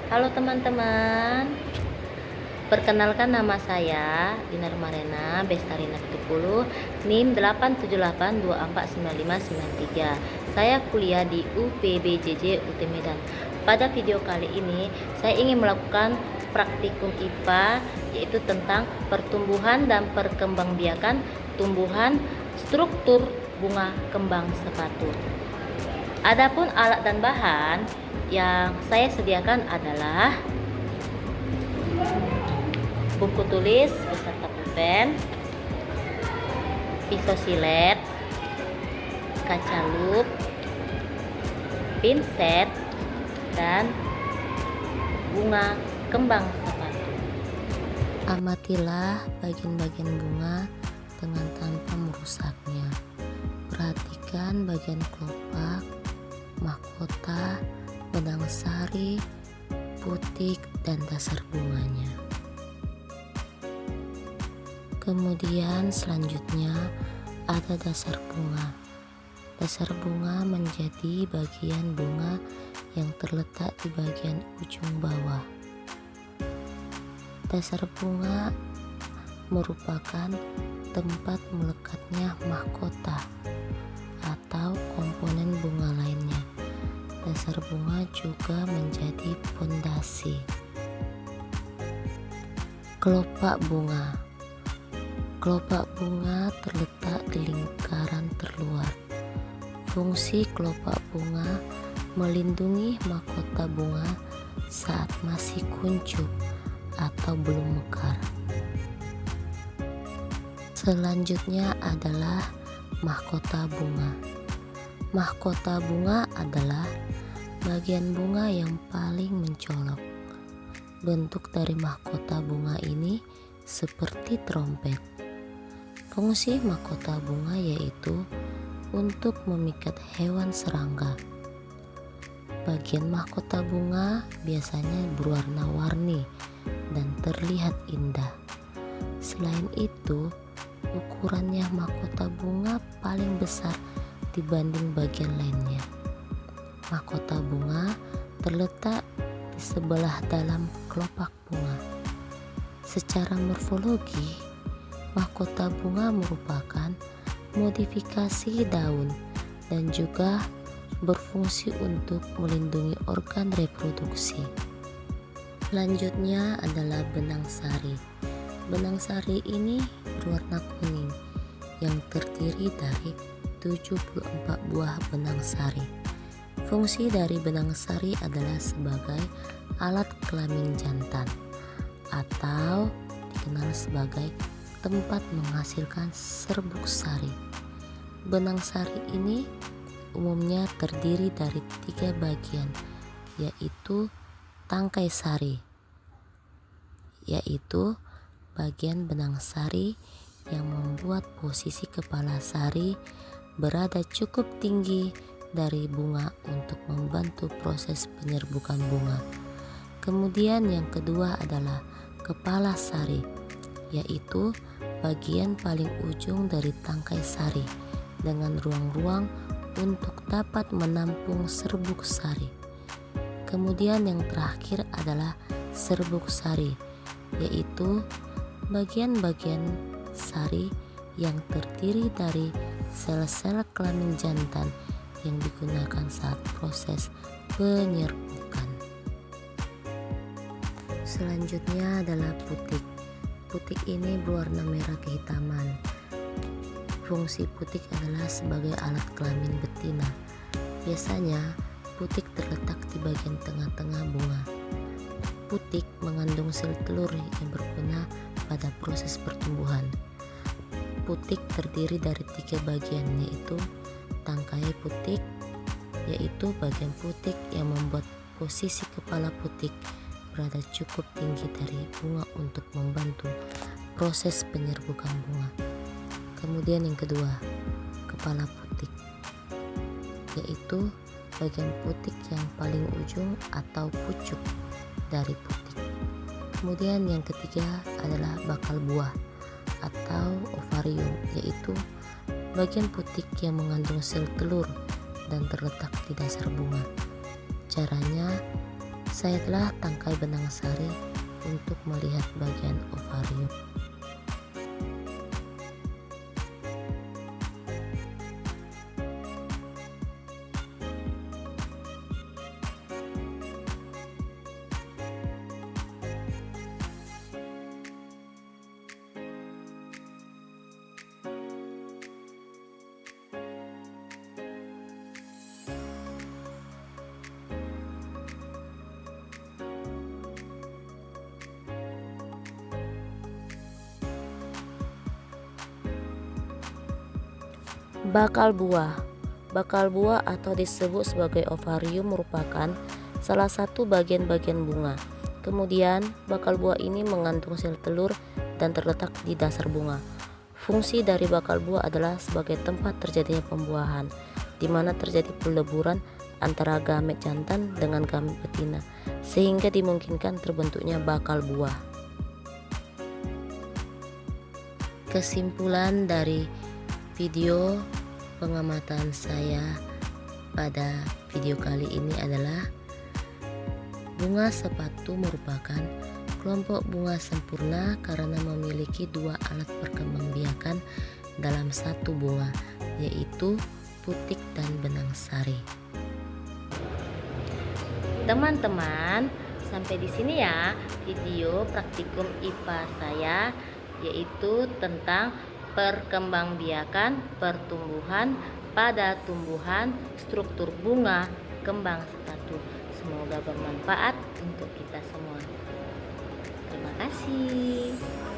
Halo teman-teman, perkenalkan nama saya Dinar Marena Bestarina 70, NIM 878249593. Saya kuliah di UPBJJ UT Medan. Pada video kali ini saya ingin melakukan praktikum IPA, yaitu tentang pertumbuhan dan perkembangbiakan tumbuhan, struktur bunga kembang sepatu. Adapun alat dan bahan yang saya sediakan adalah buku tulis beserta pulpen, pisau silet, kaca lup, pinset, dan bunga kembang sepatu. Amatilah bagian-bagian bunga dengan tanpa merusaknya. Perhatikan bagian kelopak, mahkota, benang sari, putik, dan dasar bunganya. Kemudian selanjutnya ada dasar bunga. Dasar bunga menjadi bagian bunga yang terletak di bagian ujung bawah. Dasar bunga merupakan tempat melekatnya mahkota atau komponen bunga lainnya. Dasar bunga juga menjadi pondasi. Kelopak bunga. Kelopak bunga terletak di lingkaran terluar. Fungsi kelopak bunga melindungi mahkota bunga saat masih kuncup atau belum mekar. Selanjutnya adalah mahkota bunga. Mahkota bunga adalah bagian bunga yang paling mencolok. Bentuk dari mahkota bunga ini seperti trompet. Fungsi mahkota bunga yaitu untuk memikat hewan serangga. Bagian mahkota bunga biasanya berwarna-warni dan terlihat indah. Selain itu, ukurannya mahkota bunga paling besar dibanding bagian lainnya. Mahkota bunga terletak di sebelah dalam kelopak bunga. Secara morfologi, mahkota bunga merupakan modifikasi daun dan juga berfungsi untuk melindungi organ reproduksi. Selanjutnya adalah benang sari. Benang sari ini berwarna kuning yang terdiri dari 74 buah benang sari. Fungsi dari benang sari adalah sebagai alat kelamin jantan atau dikenal sebagai tempat menghasilkan serbuk sari. Benang sari ini umumnya terdiri dari 3 bagian, yaitu tangkai sari, yaitu bagian benang sari yang membuat posisi kepala sari berada cukup tinggi dari bunga untuk membantu proses penyerbukan bunga. Kemudian yang kedua adalah kepala sari, yaitu bagian paling ujung dari tangkai sari dengan ruang-ruang untuk dapat menampung serbuk sari. Kemudian yang terakhir adalah serbuk sari, yaitu bagian-bagian sari yang terdiri dari sel-sel kelamin jantan yang digunakan saat proses penyerbukan. Selanjutnya adalah putik. Putik ini berwarna merah kehitaman. Fungsi putik adalah sebagai alat kelamin betina. Biasanya putik terletak di bagian tengah-tengah bunga. Putik mengandung sel telur yang berguna pada proses pertumbuhan. Putik terdiri dari 3 bagian, yaitu tangkai putik, yaitu bagian putik yang membuat posisi kepala putik berada cukup tinggi dari bunga untuk membantu proses penyerbukan bunga. Kemudian yang kedua, kepala putik, yaitu bagian putik yang paling ujung atau pucuk dari putik. Kemudian yang ketiga adalah bakal buah atau ovarium, yaitu bagian putik yang mengandung sel telur dan terletak di dasar bunga. Caranya, Saya telah tangkai benang sari untuk melihat bagian ovarium. Bakal buah. Bakal buah atau disebut sebagai ovarium merupakan salah satu bagian-bagian bunga. Kemudian, bakal buah ini mengandung sel telur dan terletak di dasar bunga. Fungsi dari bakal buah adalah sebagai tempat terjadinya pembuahan, di mana terjadi peleburan antara gamet jantan dengan gamet betina, sehingga dimungkinkan terbentuknya bakal buah. Kesimpulan dari video pengamatan saya pada video kali ini adalah bunga sepatu merupakan kelompok bunga sempurna karena memiliki dua alat perkembangbiakan dalam satu bunga, yaitu putik dan benang sari. Teman-teman, sampai di sini ya video praktikum IPA saya, yaitu tentang perkembangbiakan pertumbuhan pada tumbuhan struktur bunga kembang sepatu. Semoga bermanfaat untuk kita semua. Terima kasih.